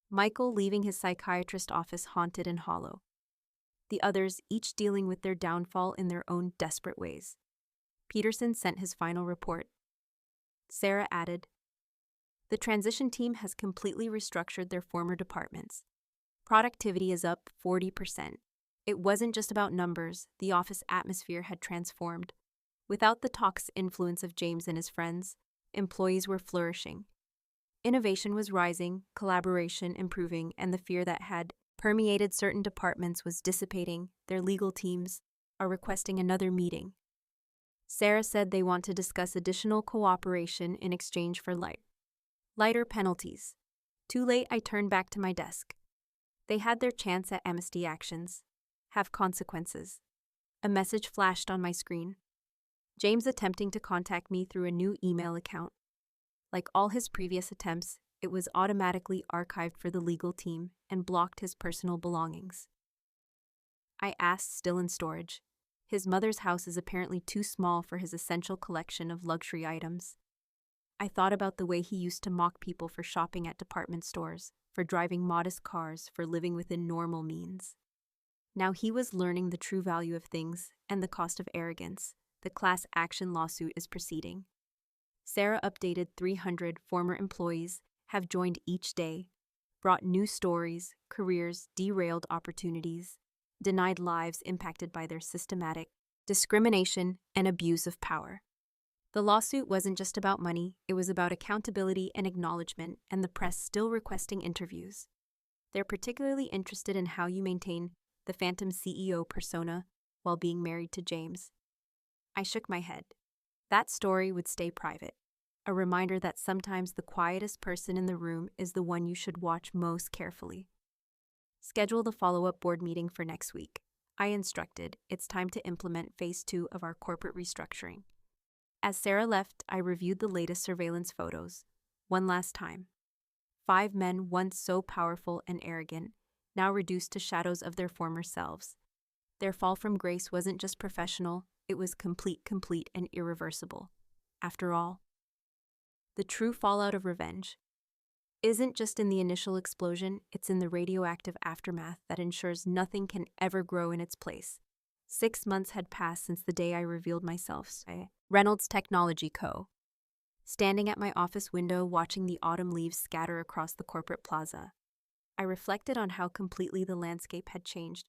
Michael leaving his psychiatrist office haunted and hollow. The others, each dealing with their downfall in their own desperate ways. Peterson sent his final report. Sarah added, "The transition team has completely restructured their former departments. Productivity is up 40%. It wasn't just about numbers, the office atmosphere had transformed. Without the toxic influence of James and his friends, employees were flourishing. Innovation was rising, collaboration improving, and the fear that had permeated certain departments was dissipating. Their legal teams are requesting another meeting." Sarah said they want to discuss additional cooperation in exchange for lighter penalties. Too late, I turned back to my desk. They had their chance at amnesty actions. Have consequences. A message flashed on my screen. James attempting to contact me through a new email account. Like all his previous attempts, it was automatically archived for the legal team and blocked his personal belongings. I asked, still in storage. His mother's house is apparently too small for his essential collection of luxury items. I thought about the way he used to mock people for shopping at department stores, for driving modest cars, for living within normal means. Now he was learning the true value of things and the cost of arrogance. The class action lawsuit is proceeding. Sarah updated 300 former employees have joined each day, brought new stories, careers, derailed opportunities, denied lives impacted by their systematic discrimination and abuse of power. The lawsuit wasn't just about money, it was about accountability and acknowledgement, and the press still requesting interviews. They're particularly interested in how you maintain the phantom CEO persona while being married to James. I shook my head. That story would stay private. A reminder that sometimes the quietest person in the room is the one you should watch most carefully. Schedule the follow-up board meeting for next week. I instructed, it's time to implement phase 2 of our corporate restructuring. As Sarah left, I reviewed the latest surveillance photos. One last time. 5 men once so powerful and arrogant, now reduced to shadows of their former selves. Their fall from grace wasn't just professional, it was complete and irreversible. After all, The true fallout of revenge isn't just in the initial explosion, it's in the radioactive aftermath that ensures nothing can ever grow in its place. 6 months had passed since the day I revealed myself. Reynolds Technology Co. Standing at my office window watching the autumn leaves scatter across the corporate plaza, I reflected on how completely the landscape had changed.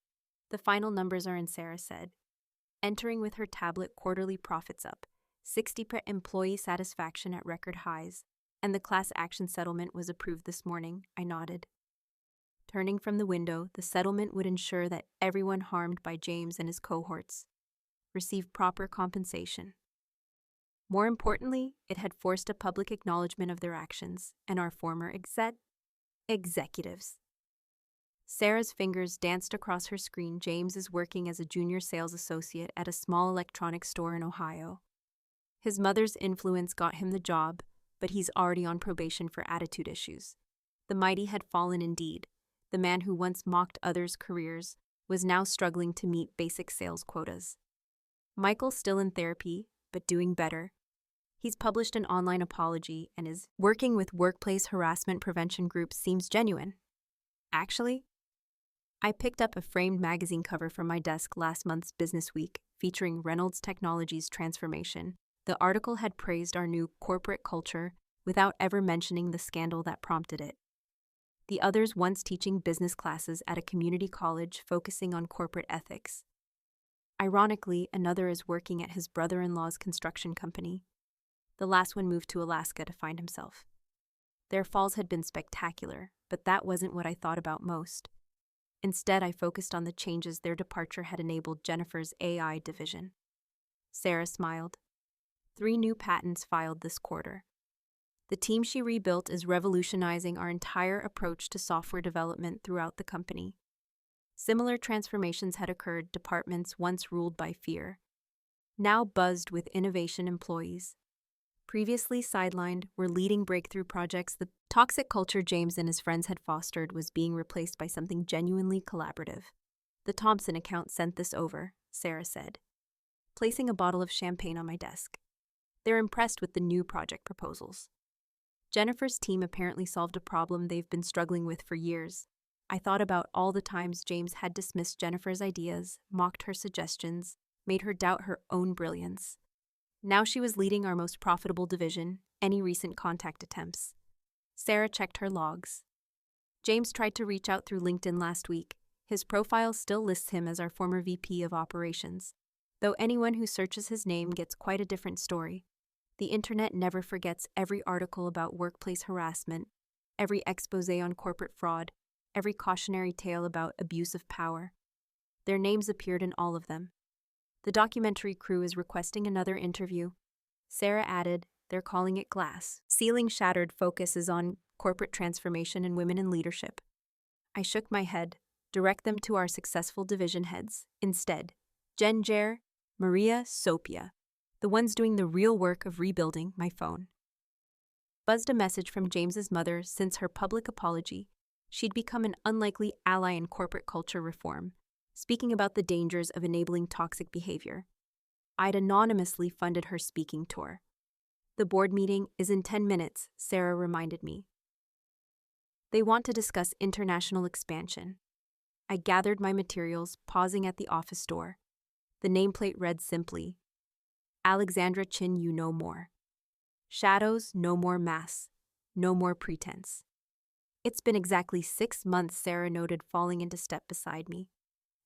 The final numbers are in, Sarah said, entering with her tablet quarterly profits up, 60% employee satisfaction at record highs, and the class action settlement was approved this morning. I nodded. Turning from the window, the settlement would ensure that everyone harmed by James and his cohorts received proper compensation. More importantly, it had forced a public acknowledgement of their actions and our former executives. Sarah's fingers danced across her screen. James is working as a junior sales associate at a small electronics store in Ohio. His mother's influence got him the job, but he's already on probation for attitude issues. The mighty had fallen indeed. The man who once mocked others' careers was now struggling to meet basic sales quotas. Michael's still in therapy, but doing better. He's published an online apology and is working with workplace harassment prevention groups. Seems genuine. Actually, I picked up a framed magazine cover from my desk last month's Business Week featuring Reynolds Technology's transformation. The article had praised our new corporate culture without ever mentioning the scandal that prompted it. The others once teaching business classes at a community college focusing on corporate ethics. Ironically, another is working at his brother-in-law's construction company. The last one moved to Alaska to find himself. Their falls had been spectacular, but that wasn't what I thought about most. Instead, I focused on the changes their departure had enabled Jennifer's AI division. Sarah smiled. 3 new patents filed this quarter. The team she rebuilt is revolutionizing our entire approach to software development throughout the company. Similar transformations had occurred departments once ruled by fear, now buzzed with innovation. Employees previously sidelined were leading breakthrough projects. The toxic culture James and his friends had fostered was being replaced by something genuinely collaborative. The Thompson account sent this over, Sarah said, placing a bottle of champagne on my desk. They're impressed with the new project proposals. Jennifer's team apparently solved a problem they've been struggling with for years. I thought about all the times James had dismissed Jennifer's ideas, mocked her suggestions, made her doubt her own brilliance. Now she was leading our most profitable division. Any recent contact attempts? Sarah checked her logs. James tried to reach out through LinkedIn last week. His profile still lists him as our former VP of operations, though anyone who searches his name gets quite a different story. The internet never forgets every article about workplace harassment, every expose on corporate fraud, every cautionary tale about abuse of power. Their names appeared in all of them. The documentary crew is requesting another interview. Sarah added, they're calling it Glass. Ceiling Shattered focuses on corporate transformation and women in leadership. I shook my head. Direct them to our successful division heads. Instead, Jen Jer, Maria Sopia, the ones doing the real work of rebuilding. My phone buzzed a message from James's mother. Since her public apology, she'd become an unlikely ally in corporate culture reform, speaking about the dangers of enabling toxic behavior. I'd anonymously funded her speaking tour. The board meeting is in 10 minutes, Sarah reminded me. They want to discuss international expansion. I gathered my materials, pausing at the office door. The nameplate read simply, Alexandra Chin, you know more. Shadows, no more masks, no more pretense. It's been exactly 6 months, Sarah noted, falling into step beside me.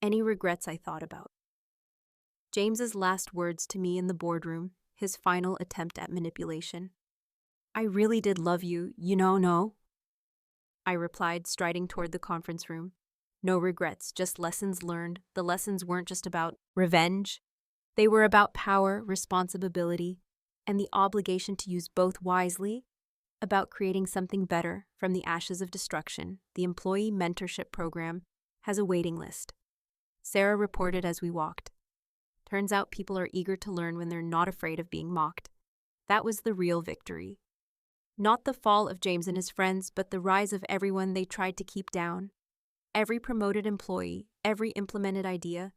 Any regrets? I thought about James's last words to me in the boardroom, his final attempt at manipulation. I really did love you, no? I replied, striding toward the conference room. No regrets, just lessons learned. The lessons weren't just about revenge. They were about power, responsibility, and the obligation to use both wisely, about creating something better from the ashes of destruction. The employee mentorship program has a waiting list, Sarah reported as we walked. Turns out people are eager to learn when they're not afraid of being mocked. That was the real victory. Not the fall of James and his friends, but the rise of everyone they tried to keep down. Every promoted employee, every implemented idea,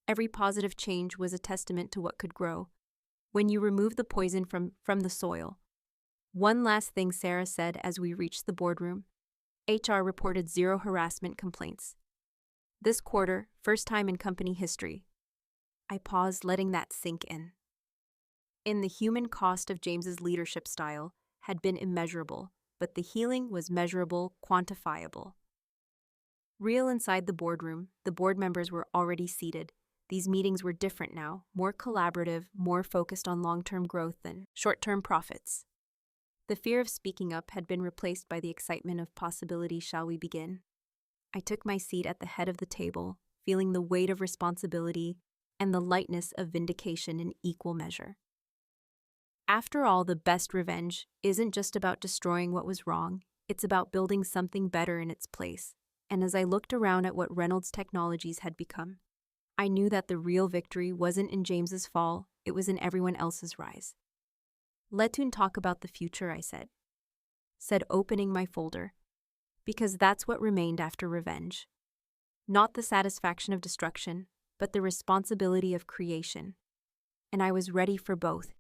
every positive change was a testament to what could grow when you remove the poison from the soil. One last thing Sarah said as we reached the boardroom. HR reported 0 harassment complaints. This quarter, first time in company history. I paused, letting that sink in. The human cost of James's leadership style had been immeasurable, but the healing was measurable, quantifiable. Real inside the boardroom, the board members were already seated. These meetings were different now, more collaborative, more focused on long-term growth than short-term profits. The fear of speaking up had been replaced by the excitement of possibility. Shall we begin? I took my seat at the head of the table, feeling the weight of responsibility and the lightness of vindication in equal measure. After all, the best revenge isn't just about destroying what was wrong, it's about building something better in its place. And as I looked around at what Reynolds Technologies had become, I knew that the real victory wasn't in James's fall, it was in everyone else's rise. Let's talk about the future, I said opening my folder, because that's what remained after revenge. Not the satisfaction of destruction, but the responsibility of creation. And I was ready for both,